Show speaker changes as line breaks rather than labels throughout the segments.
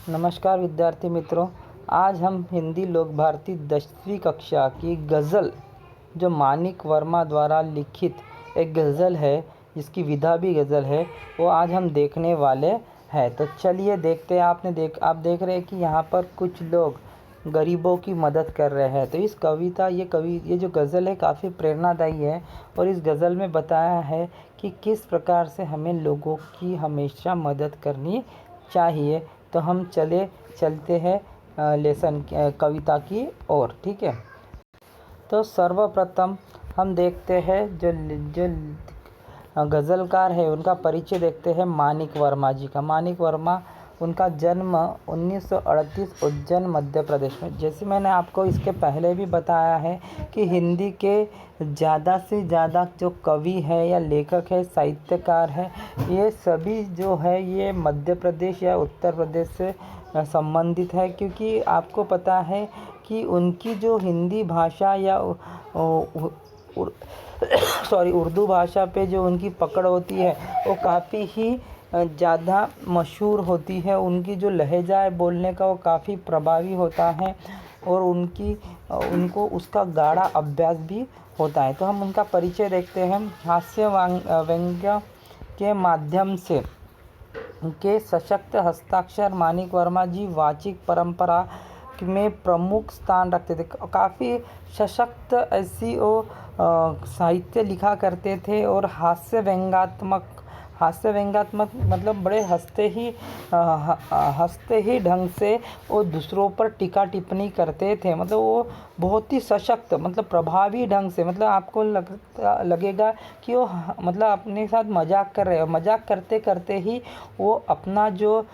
नमस्कार विद्यार्थी मित्रों। आज हम हिंदी लोक भारती 10वीं कक्षा की गज़ल जो मानिक वर्मा द्वारा लिखित एक गज़ल है, जिसकी विधा भी गज़ल है, वो आज हम देखने वाले हैं। तो चलिए देखते हैं। आप देख रहे हैं कि यहाँ पर कुछ लोग गरीबों की मदद कर रहे हैं। तो इस ये जो गज़ल है काफ़ी प्रेरणादायी है और इस गज़ल में बताया है कि किस प्रकार से हमें लोगों की हमेशा मदद करनी चाहिए। तो हम चलते हैं कविता की ओर। ठीक है। तो सर्वप्रथम हम देखते हैं जो गज़लकार है उनका परिचय देखते हैं मानिक वर्मा जी का। मानिक वर्मा, उनका जन्म 1938 उज्जैन मध्य प्रदेश में। जैसे मैंने आपको इसके पहले भी बताया है कि हिंदी के ज़्यादा से ज़्यादा जो कवि है या लेखक है, साहित्यकार है, ये सभी जो है ये मध्य प्रदेश या उत्तर प्रदेश से संबंधित है। क्योंकि आपको पता है कि उनकी जो हिंदी भाषा या उर्दू भाषा पे जो उनकी पकड़ होती है वो काफ़ी ही ज़्यादा मशहूर होती है। उनकी जो लहजा है बोलने का वो काफ़ी प्रभावी होता है और उनको उसका गाढ़ा अभ्यास भी होता है। तो हम उनका परिचय देखते हैं। हास्य व्यंग्य के माध्यम से के सशक्त हस्ताक्षर मानिक वर्मा जी वाचिक परंपरा में प्रमुख स्थान रखते थे। काफ़ी सशक्त ऐसी वो साहित्य लिखा करते थे और हास्य व्यंग्यात्मक मतलब बड़े हंसते ही ढंग से वो दूसरों पर टीका टिप्पणी करते थे। मतलब वो बहुत ही सशक्त, मतलब प्रभावी ढंग से, मतलब आपको लगेगा कि वो मतलब अपने साथ मजाक कर रहे हैं। मजाक करते करते ही वो अपना जो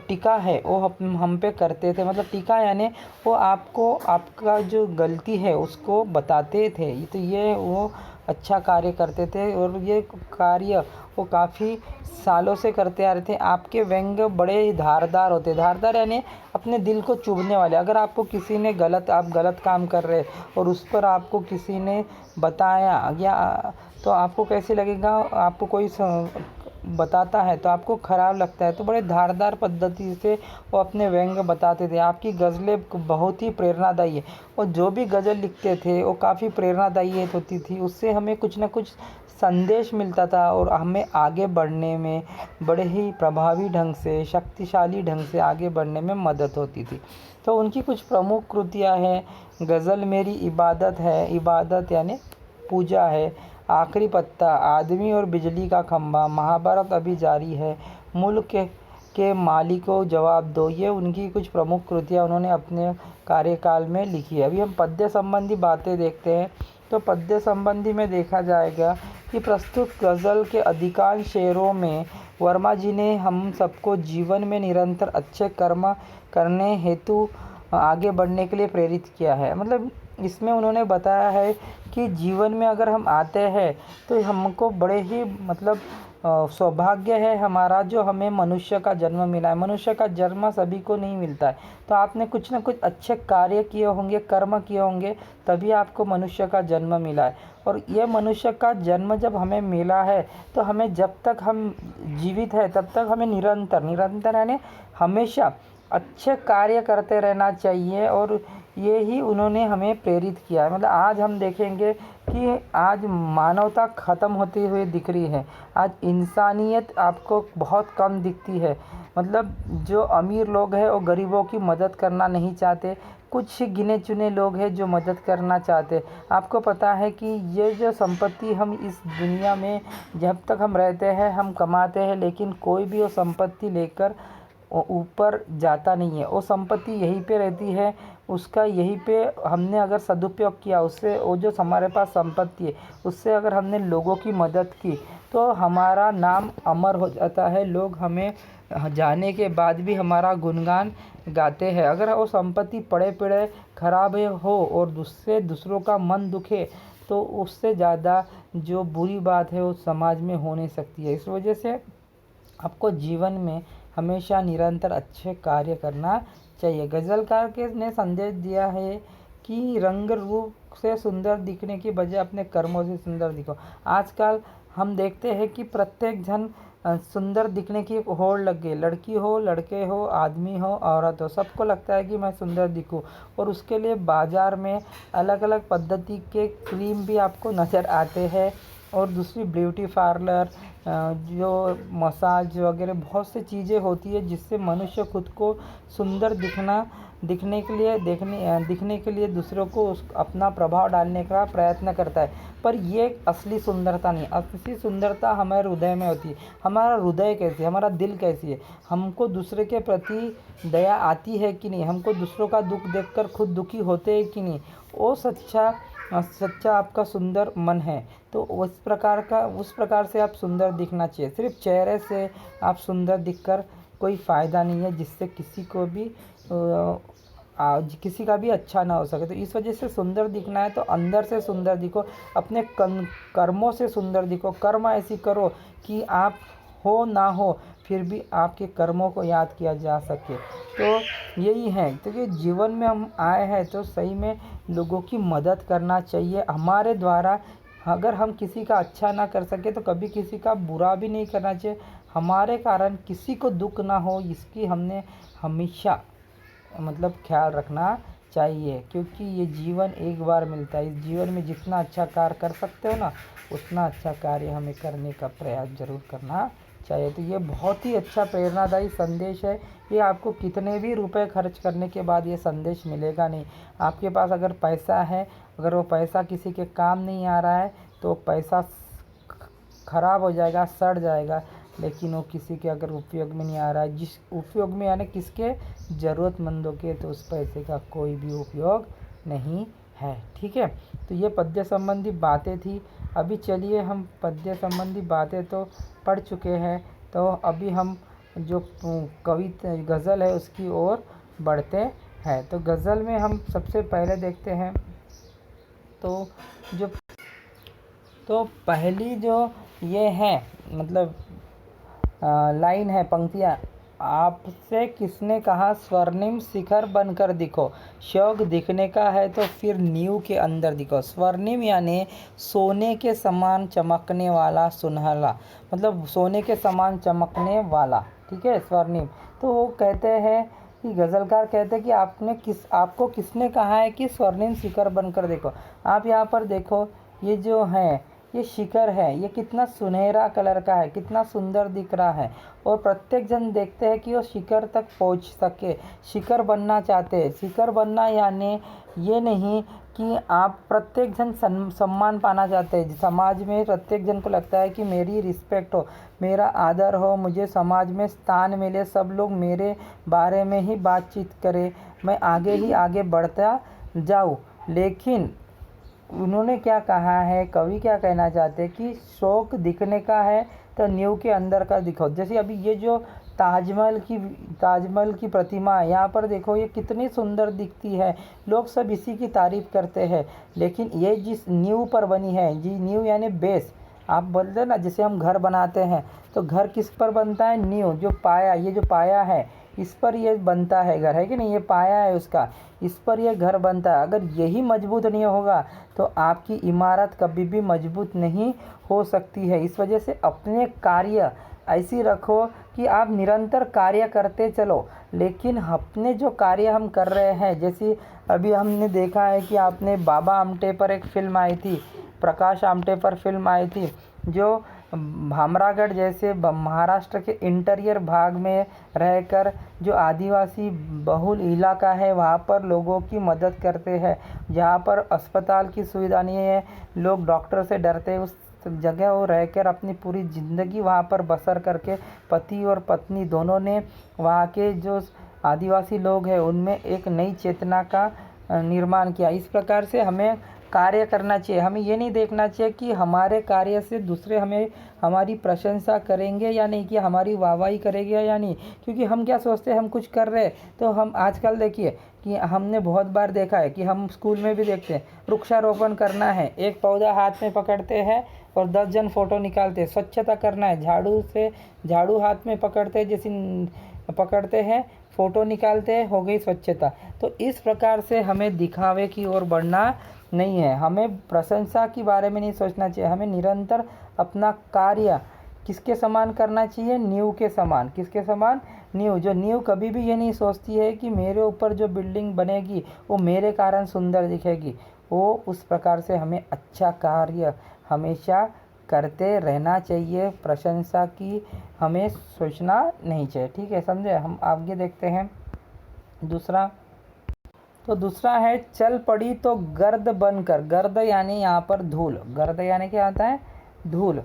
टीका है वो हम पे करते थे। मतलब टीका यानी वो आपका जो गलती है उसको बताते थे। तो ये वो अच्छा कार्य करते थे और ये कार्य वो काफ़ी सालों से करते आ रहे थे। आपके व्यंग्य बड़े धारदार होते। धारदार यानी अपने दिल को चुभने वाले। अगर आपको किसी ने आप गलत काम कर रहे और उस पर आपको किसी ने बताया या तो आपको कैसे लगेगा, आपको कोई बताता है तो आपको ख़राब लगता है। तो बड़े धारदार पद्धति से वो अपने व्यंग्य बताते थे। आपकी गज़लें बहुत ही प्रेरणादायी है और जो भी गज़ल लिखते थे वो काफ़ी प्रेरणादायी होती थी। उससे हमें कुछ ना कुछ संदेश मिलता था और हमें आगे बढ़ने में बड़े ही प्रभावी ढंग से, शक्तिशाली ढंग से आगे बढ़ने में मदद होती थी। तो उनकी कुछ प्रमुख कृतियाँ हैं। गज़ल मेरी इबादत है, इबादत यानी पूजा है। आखिरी पत्ता, आदमी और बिजली का खंभा, महाभारत अभी जारी है, मुल्क के मालिकों जवाब दो। ये उनकी कुछ प्रमुख कृतियाँ उन्होंने अपने कार्यकाल में लिखी है। अभी हम पद्य संबंधी बातें देखते हैं। तो पद्य संबंधी में देखा जाएगा कि प्रस्तुत गज़ल के अधिकांश शेरों में वर्मा जी ने हम सबको जीवन में निरंतर अच्छे कर्म करने हेतु आगे बढ़ने के लिए प्रेरित किया है। मतलब इसमें उन्होंने बताया है कि जीवन में अगर हम आते हैं तो हमको बड़े ही मतलब सौभाग्य है हमारा जो हमें मनुष्य का जन्म मिला है। मनुष्य का जन्म सभी को नहीं मिलता है। तो आपने कुछ ना कुछ अच्छे कार्य किए होंगे, कर्म किए होंगे, तभी आपको मनुष्य का जन्म मिला है। और ये मनुष्य का जन्म जब हमें मिला है तो हमें जब तक हम जीवित है तब तक हमें निरंतर यानी हमेशा अच्छे कार्य करते रहना चाहिए। और ये ही उन्होंने हमें प्रेरित किया है। मतलब आज हम देखेंगे कि आज मानवता ख़त्म होती हुई दिख रही है। आज इंसानियत आपको बहुत कम दिखती है। मतलब जो अमीर लोग हैं वो गरीबों की मदद करना नहीं चाहते। कुछ गिने चुने लोग हैं जो मदद करना चाहते। आपको पता है कि ये जो संपत्ति हम इस दुनिया में जब तक हम रहते हैं हम कमाते हैं, लेकिन कोई भी वो संपत्ति लेकर ऊपर जाता नहीं है। वो संपत्ति यहीं पे रहती है। उसका यहीं पे हमने अगर सदुपयोग किया, उससे वो जो हमारे पास संपत्ति है उससे अगर हमने लोगों की मदद की तो हमारा नाम अमर हो जाता है। लोग हमें जाने के बाद भी हमारा गुणगान गाते हैं। अगर वो संपत्ति पड़े पड़े खराब हो और दूसरों का मन दुखे तो उससे ज़्यादा जो बुरी बात है वो समाज में हो नहीं सकती है। इस वजह से आपको जीवन में हमेशा निरंतर अच्छे कार्य करना चाहिए। गज़लकार के ने संदेश दिया है कि रंग रूप से सुंदर दिखने की बजाय अपने कर्मों से सुंदर दिखो। आजकल हम देखते हैं कि प्रत्येक जन सुंदर दिखने की एक होड़ लग गई। लड़की हो, लड़के हो, आदमी हो, औरत हो, सबको लगता है कि मैं सुंदर दिखूं, और उसके लिए बाज़ार में अलग अलग पद्धति के क्रीम भी आपको नज़र आते हैं। और दूसरी ब्यूटी पार्लर, जो मसाज वगैरह बहुत सी चीज़ें होती है जिससे मनुष्य खुद को सुंदर दिखने के लिए दूसरों को अपना प्रभाव डालने का प्रयत्न करता है। पर ये असली सुंदरता नहीं, असली सुंदरता हमारे हृदय में होती है। हमारा हृदय कैसी है, हमारा दिल कैसी है, हमको दूसरे के प्रति दया आती है कि नहीं, हमको दूसरों का दुख देखकर खुद दुखी होते हैं कि नहीं, वो सच्चा आपका सुंदर मन है। तो उस प्रकार से आप सुंदर दिखना चाहिए। सिर्फ चेहरे से आप सुंदर दिखकर कोई फ़ायदा नहीं है, जिससे किसी का भी अच्छा ना हो सके। तो इस वजह से सुंदर दिखना है तो अंदर से सुंदर दिखो, अपने कर्मों से सुंदर दिखो। कर्म ऐसी करो कि आप हो ना हो फिर भी आपके कर्मों को याद किया जा सके। तो यही है, क्योंकि जीवन में हम आए हैं तो सही में लोगों की मदद करना चाहिए हमारे द्वारा। अगर हम किसी का अच्छा ना कर सके तो कभी किसी का बुरा भी नहीं करना चाहिए। हमारे कारण किसी को दुख ना हो, इसकी हमने हमेशा ख्याल रखना चाहिए, क्योंकि ये जीवन एक बार मिलता है। इस जीवन में जितना अच्छा कार्य कर सकते हो ना, उतना अच्छा कार्य हमें करने का प्रयास ज़रूर करना चाहिए। तो ये बहुत ही अच्छा प्रेरणादायी संदेश है। ये आपको कितने भी रुपए खर्च करने के बाद ये संदेश मिलेगा नहीं। आपके पास अगर पैसा है, अगर वो पैसा किसी के काम नहीं आ रहा है तो पैसा खराब हो जाएगा, सड़ जाएगा। लेकिन वो किसी के अगर उपयोग में नहीं आ रहा है, जिस उपयोग में यानी किसके, ज़रूरतमंदों के, तो उस पैसे का कोई भी उपयोग नहीं है। ठीक है, तो ये पद्य संबंधी बातें थी। अभी चलिए हम पद्य संबंधी बातें तो पढ़ चुके हैं, तो अभी हम जो कविता गज़ल है उसकी ओर बढ़ते हैं। तो गज़ल में हम सबसे पहले देखते हैं तो पहली जो ये है लाइन है, पंक्तियाँ, आपसे किसने कहा स्वर्णिम शिखर बनकर दिखो। शौक दिखने का है तो फिर नींव के अंदर दिखो। स्वर्णिम यानी सोने के समान चमकने वाला, सुनहरा, सोने के समान चमकने वाला। ठीक है, स्वर्णिम। तो वो कहते हैं कि गज़लकार कहते हैं कि आपको किसने कहा है कि स्वर्णिम शिखर बनकर देखो। आप यहाँ पर देखो, ये जो है ये शिखर है, ये कितना सुनहरा कलर का है, कितना सुंदर दिख रहा है। और प्रत्येक जन देखते हैं कि वो शिखर तक पहुंच सके, शिखर बनना चाहते हैं। शिखर बनना यानी ये नहीं कि आप प्रत्येक जन सम्मान पाना चाहते हैं। समाज में प्रत्येक जन को लगता है कि मेरी रिस्पेक्ट हो, मेरा आदर हो, मुझे समाज में स्थान मिले, सब लोग मेरे बारे में ही बातचीत करें, मैं आगे ही आगे बढ़ता जाऊँ। लेकिन उन्होंने क्या कहा है, कवि क्या कहना चाहते हैं कि शौक दिखने का है तो नींव के अंदर का दिखो। जैसे अभी ये जो ताजमहल की प्रतिमा है, यहाँ पर देखो ये कितनी सुंदर दिखती है, लोग सब इसी की तारीफ करते हैं। लेकिन ये जिस नींव पर बनी है, जी नींव यानी बेस, आप बोलते हैं ना, जैसे हम घर बनाते हैं तो घर किस पर बनता है, नींव, जो पाया, ये जो पाया है इस पर ये बनता है घर, है कि नहीं, ये पाया है उसका, इस पर ये घर बनता है। अगर यही मजबूत नहीं होगा तो आपकी इमारत कभी भी मजबूत नहीं हो सकती है। इस वजह से अपने कार्य ऐसी रखो कि आप निरंतर कार्य करते चलो। लेकिन अपने जो कार्य हम कर रहे हैं, जैसे अभी हमने देखा है कि आपने बाबा आमटे पर एक फ़िल्म आई थी, प्रकाश आमटे पर फिल्म आई थी, जो भामरागढ़ जैसे महाराष्ट्र के इंटीरियर भाग में रहकर जो आदिवासी बहुल इलाका है वहाँ पर लोगों की मदद करते हैं। जहाँ पर अस्पताल की सुविधा नहीं है, लोग डॉक्टर से डरते हैं, उस जगह वो रहकर अपनी पूरी ज़िंदगी वहाँ पर बसर करके पति और पत्नी दोनों ने वहाँ के जो आदिवासी लोग हैं उनमें एक नई चेतना का निर्माण किया। इस प्रकार से हमें कार्य करना चाहिए। हमें ये नहीं देखना चाहिए कि हमारे कार्य से दूसरे हमारी प्रशंसा करेंगे या नहीं, कि हमारी वाहवाही करेंगे या नहीं। क्योंकि हम क्या सोचते हैं, हम कुछ कर रहे हैं तो हम आजकल देखिए कि हमने बहुत बार देखा है कि हम स्कूल में भी देखते हैं, वृक्षारोपण करना है, एक पौधा हाथ में पकड़ते हैं और 10 जन फ़ोटो निकालते हैं। स्वच्छता करना है, झाड़ू हाथ में पकड़ते हैं, जैसे पकड़ते हैं, फ़ोटो निकालते हैं, हो गई स्वच्छता। तो इस प्रकार से हमें दिखावे की ओर बढ़ना नहीं है, हमें प्रशंसा के बारे में नहीं सोचना चाहिए। हमें निरंतर अपना कार्य किसके समान करना चाहिए, नींव के समान। किसके समान, नींव। जो नींव कभी भी ये नहीं सोचती है कि मेरे ऊपर जो बिल्डिंग बनेगी वो मेरे कारण सुंदर दिखेगी, वो उस प्रकार से हमें अच्छा कार्य हमेशा करते रहना चाहिए, प्रशंसा की हमें सोचना नहीं चाहिए। ठीक है, समझे। हम आगे देखते हैं दूसरा। तो दूसरा है, चल पड़ी तो गर्द बनकर। गर्द यानी यहाँ पर धूल। गर्द यानी क्या आता है, धूल।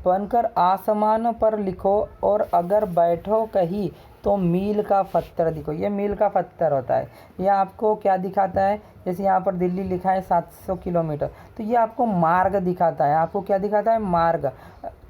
बनकर आसमान पर लिखो, और अगर बैठो कहीं तो मील का पत्थर दिखो। ये मील का पत्थर होता है। ये आपको क्या दिखाता है, जैसे यहाँ पर दिल्ली लिखा है 700 किलोमीटर, तो ये आपको मार्ग दिखाता है। आपको क्या दिखाता है, मार्ग।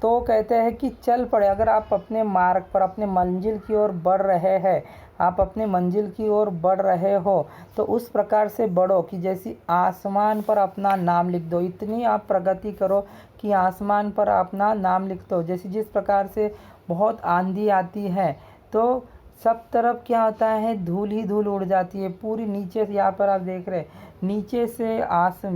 तो कहते हैं कि चल पड़े, अगर आप अपने मार्ग पर अपने मंजिल की ओर बढ़ रहे हैं, आप अपने मंजिल की ओर बढ़ रहे हो, तो उस प्रकार से बढ़ो कि जैसी आसमान पर अपना नाम लिख दो। इतनी आप प्रगति करो कि आसमान पर अपना नाम लिख दो। जैसे जिस प्रकार से बहुत आंधी आती है तो सब तरफ क्या होता है, धूल ही धूल उड़ जाती है पूरी। नीचे से यहाँ पर आप देख रहे हैं, नीचे से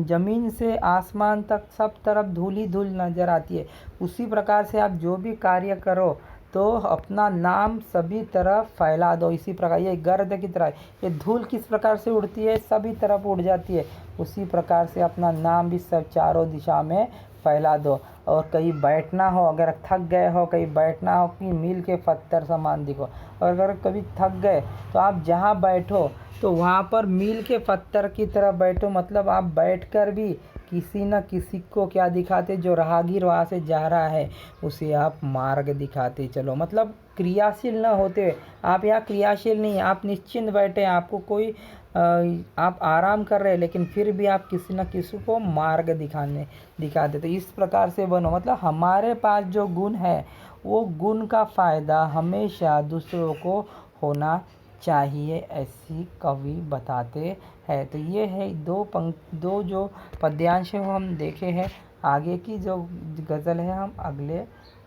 ज़मीन से आसमान तक सब तरफ धूल ही धूल नज़र आती है। उसी प्रकार से आप जो भी कार्य करो तो अपना नाम सभी तरफ फैला दो। इसी प्रकार ये गर्द की तरह, ये धूल किस प्रकार से उड़ती है, सभी तरफ उड़ जाती है, उसी प्रकार से अपना नाम भी सब चारों दिशा में फैला दो। और कहीं बैठना हो, अगर थक गए हो, कहीं बैठना हो कि मील के पत्थर समान दिखो। और अगर कभी थक गए तो आप जहाँ बैठो तो वहाँ पर मील के पत्थर की तरह बैठो। मतलब आप बैठकर भी किसी न किसी को क्या दिखाते, जो राहगीर वहाँ से जा रहा है उसे आप मार्ग दिखाते चलो। मतलब क्रियाशील न होते, आप यहाँ क्रियाशील नहीं, आप निश्चिंत बैठे, आपको कोई आप आराम कर रहे हैं, लेकिन फिर भी आप किसी न किसी को मार्ग दिखाते। तो इस प्रकार से बनो। मतलब हमारे पास जो गुण है वो गुण का फ़ायदा हमेशा दूसरों को होना चाहिए, ऐसी कवि बताते हैं। तो ये है दो जो पद्यांश है वो हम देखे हैं। आगे की जो गज़ल है हम अगले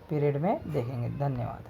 पीरियड में देखेंगे। धन्यवाद।